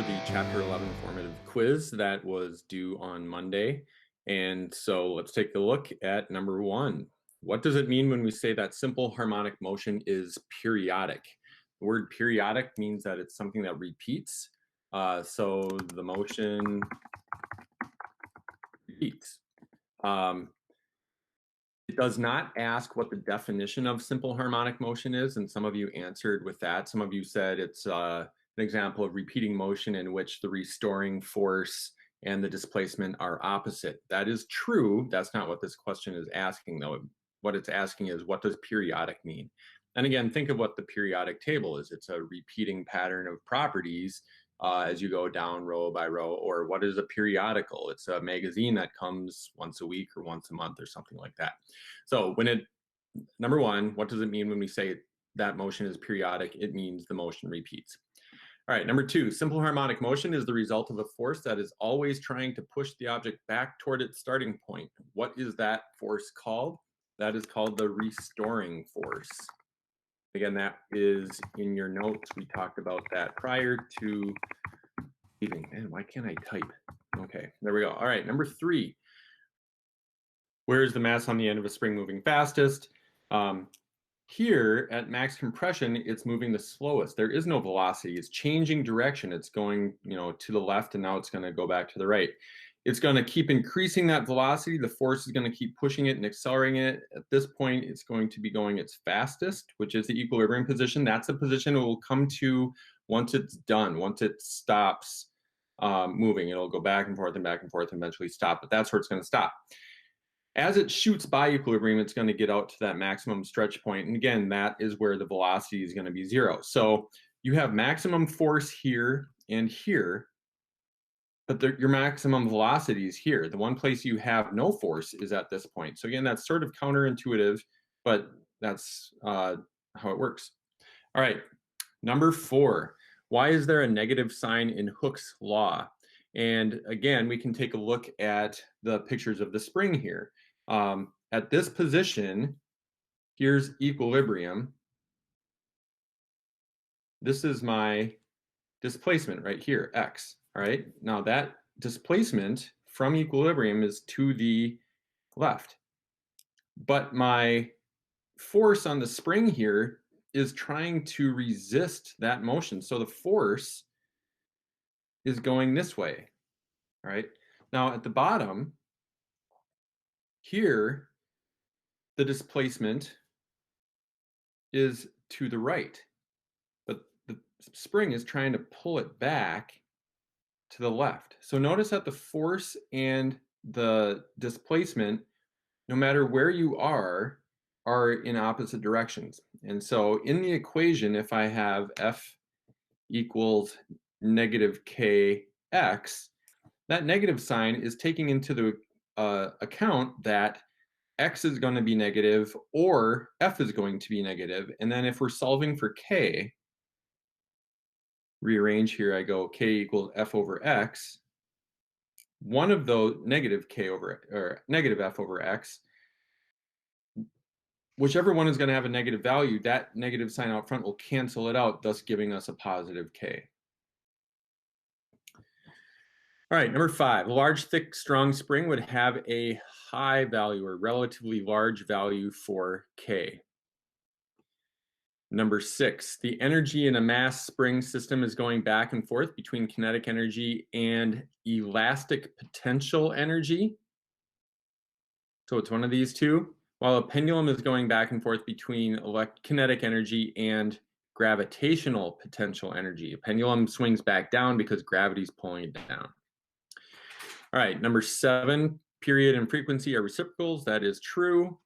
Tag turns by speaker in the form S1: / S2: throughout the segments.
S1: The Chapter 11 formative quiz that was due on Monday. And so let's take a look at number 1. What does it mean when we say that simple harmonic motion is periodic? The word periodic means that it's something that repeats. So the motion repeats. It does not ask what the definition of simple harmonic motion is, and some of you answered with that. Some of you said it's an example of repeating motion in which the restoring force and the displacement are opposite. That is true. That's not what this question is asking, though. What it's asking is, what does periodic mean? And again, think of what the periodic table is. It's a repeating pattern of properties as you go down row by row. Or what is a periodical? It's a magazine that comes once a week or once a month or something like that. So number 1, what does it mean when we say that motion is periodic? It means the motion repeats. All right, number 2, simple harmonic motion is the result of a force that is always trying to push the object back toward its starting point. What is that force called? That is called the restoring force. Again, that is in your notes. We talked about that prior to leaving. Man, why can't I type? Okay, there we go. All right, number 3. Where is the mass on the end of a spring moving fastest? Here at max compression, it's moving the slowest. There is no velocity. It's changing direction. It's going, to the left, and now it's going to go back to the right. It's going to keep increasing that velocity. The force is going to keep pushing it and accelerating it. At this point, it's going to be going its fastest, which is the equilibrium position. That's a position it will come to once it's done, once it stops moving. It'll go back and forth and eventually stop, but that's where it's going to stop. As it shoots by equilibrium, it's going to get out to that maximum stretch point. And again, that is where the velocity is going to be 0. So you have maximum force here and here, but your maximum velocity is here. The one place you have no force is at this point. So again, that's sort of counterintuitive, but that's how it works. All right, number 4. Why is there a negative sign in Hooke's law? And again, we can take a look at the pictures of the spring here. At this position, here's equilibrium. This is my displacement right here, x. All right, now that displacement from equilibrium is to the left. But my force on the spring here is trying to resist that motion. So the force is going this way. All right, now at the bottom here, the displacement is to the right, but the spring is trying to pull it back to the left. So notice that the force and the displacement, no matter where you are in opposite directions. And so in the equation, if I have F equals negative kx, that negative sign is taking into the account that x is going to be negative or f is going to be negative. And then if we're solving for k, rearrange here, I go k equals f over x. One of those negative f over x, whichever one is going to have a negative value, that negative sign out front will cancel it out, thus giving us a positive k. All right, number 5, a large, thick, strong spring would have a high value or relatively large value for K. Number 6, the energy in a mass spring system is going back and forth between kinetic energy and elastic potential energy. So it's one of these two, while a pendulum is going back and forth between kinetic energy and gravitational potential energy. A pendulum swings back down because gravity is pulling it down. All right, number 7, period and frequency are reciprocals. That is true.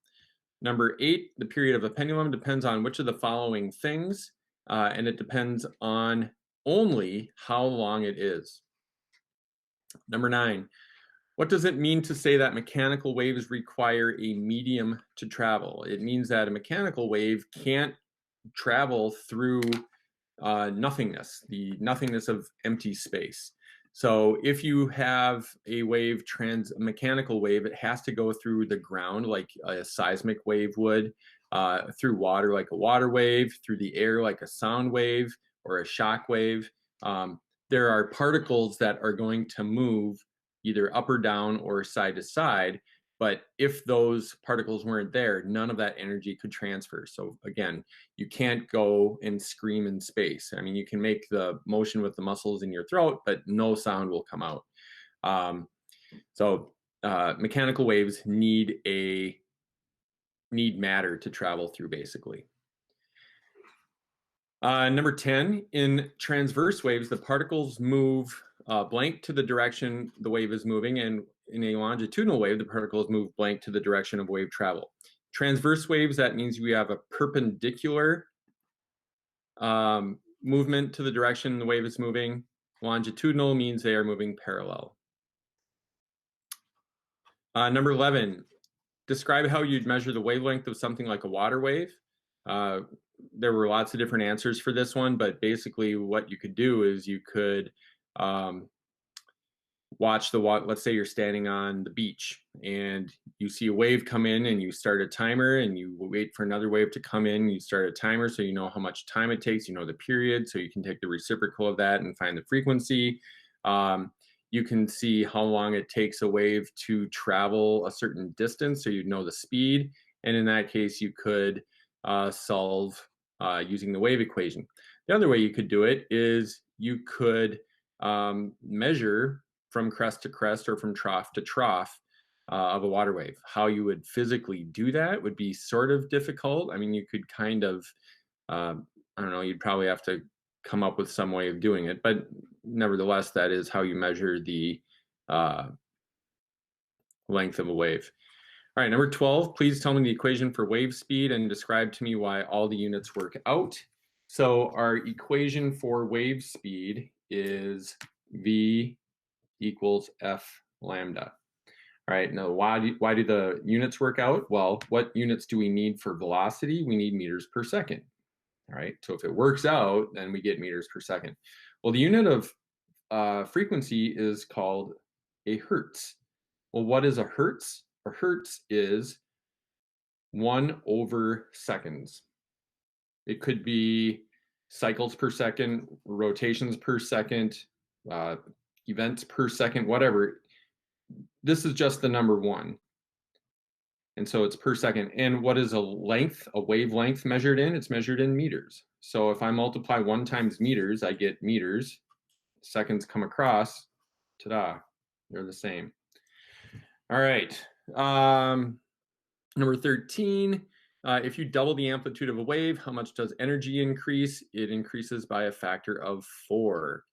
S1: Number 8, the period of a pendulum depends on which of the following things, and it depends on only how long it is. Number 9, what does it mean to say that mechanical waves require a medium to travel? It means that a mechanical wave can't travel through nothingness, the nothingness of empty space. So if you have a mechanical wave, it has to go through the ground like a seismic wave would, through water like a water wave, through the air like a sound wave or a shock wave. there are particles that are going to move either up or down or side to side. But if those particles weren't there, none of that energy could transfer. So again, you can't go and scream in space. I mean, you can make the motion with the muscles in your throat, but no sound will come out. Mechanical waves need matter to travel through, basically. Number 10, in transverse waves, the particles move blank to the direction the wave is moving, and in a longitudinal wave, the particles move blank to the direction of wave travel. Transverse waves, that means we have a perpendicular movement to the direction the wave is moving. Longitudinal means they are moving parallel. Number 11, describe how you'd measure the wavelength of something like a water wave. There were lots of different answers for this one, but basically what you could do is you could watch the water. Let's say you're standing on the beach and you see a wave come in, and you start a timer, and you wait for another wave to come in. You start a timer so you know how much time it takes, you know the period, so you can take the reciprocal of that and find the frequency. You can see how long it takes a wave to travel a certain distance, so you know the speed. And in that case, you could solve using the wave equation. The other way you could do it is you could measure from crest to crest or from trough to trough of a water wave. How you would physically do that would be sort of difficult. I mean, you could kind of, I don't know, you'd probably have to come up with some way of doing it, but nevertheless, that is how you measure the length of a wave. All right, number 12, please tell me the equation for wave speed and describe to me why all the units work out. So our equation for wave speed is V equals F lambda. All right, now why do the units work out? Well, what units do we need for velocity? We need meters per second. All right, so if it works out, then we get meters per second. Well, the unit of frequency is called a hertz. Well, what is a hertz? A hertz is 1/seconds. It could be cycles per second, rotations per second, events per second, whatever. This is just the number 1. And so it's per second. And what is a wavelength measured in? It's measured in meters. So if I multiply 1 times meters, I get meters. Seconds come across, ta-da, they're the same. All right. Number 13, if you double the amplitude of a wave, how much does energy increase? It increases by a factor of 4.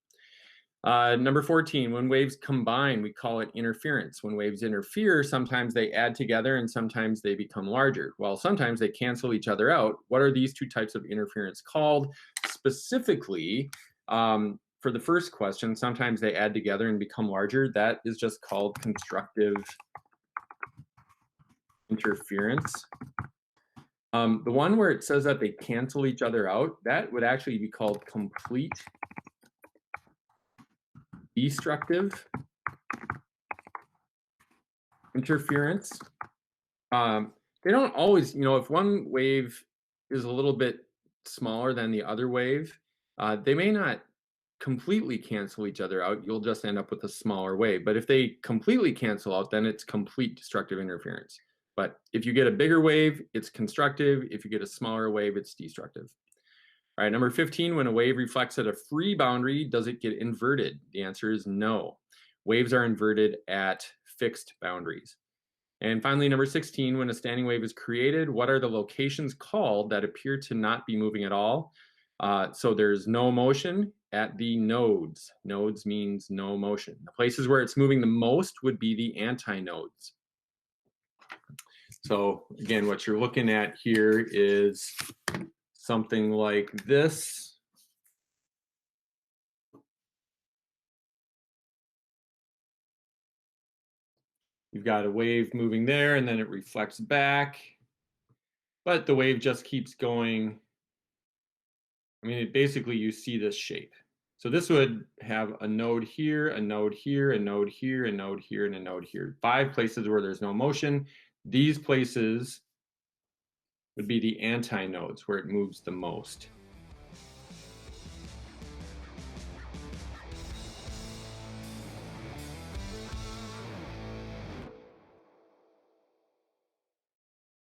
S1: Number 14, when waves combine, we call it interference. When waves interfere, sometimes they add together and sometimes they become larger. Well, sometimes they cancel each other out. What are these 2 types of interference called? Specifically, for the first question, sometimes they add together and become larger. That is just called constructive interference. The one where it says that they cancel each other out, that would actually be called complete destructive interference. They don't always, if one wave is a little bit smaller than the other wave, they may not completely cancel each other out. You'll just end up with a smaller wave. But if they completely cancel out, then it's complete destructive interference. But if you get a bigger wave, it's constructive. If you get a smaller wave, it's destructive. All right, number 15, when a wave reflects at a free boundary, does it get inverted? The answer is no. Waves are inverted at fixed boundaries. And finally, number 16, when a standing wave is created, what are the locations called that appear to not be moving at all? So there's no motion at the nodes. Nodes means no motion. The places where it's moving the most would be the antinodes. So again, what you're looking at here is something like this. You've got a wave moving there, and then it reflects back, but the wave just keeps going. I mean, basically you see this shape. So this would have a node here, a node here, a node here, a node here, and a node here. 5 places where there's no motion. These places would be the antinodes where it moves the most.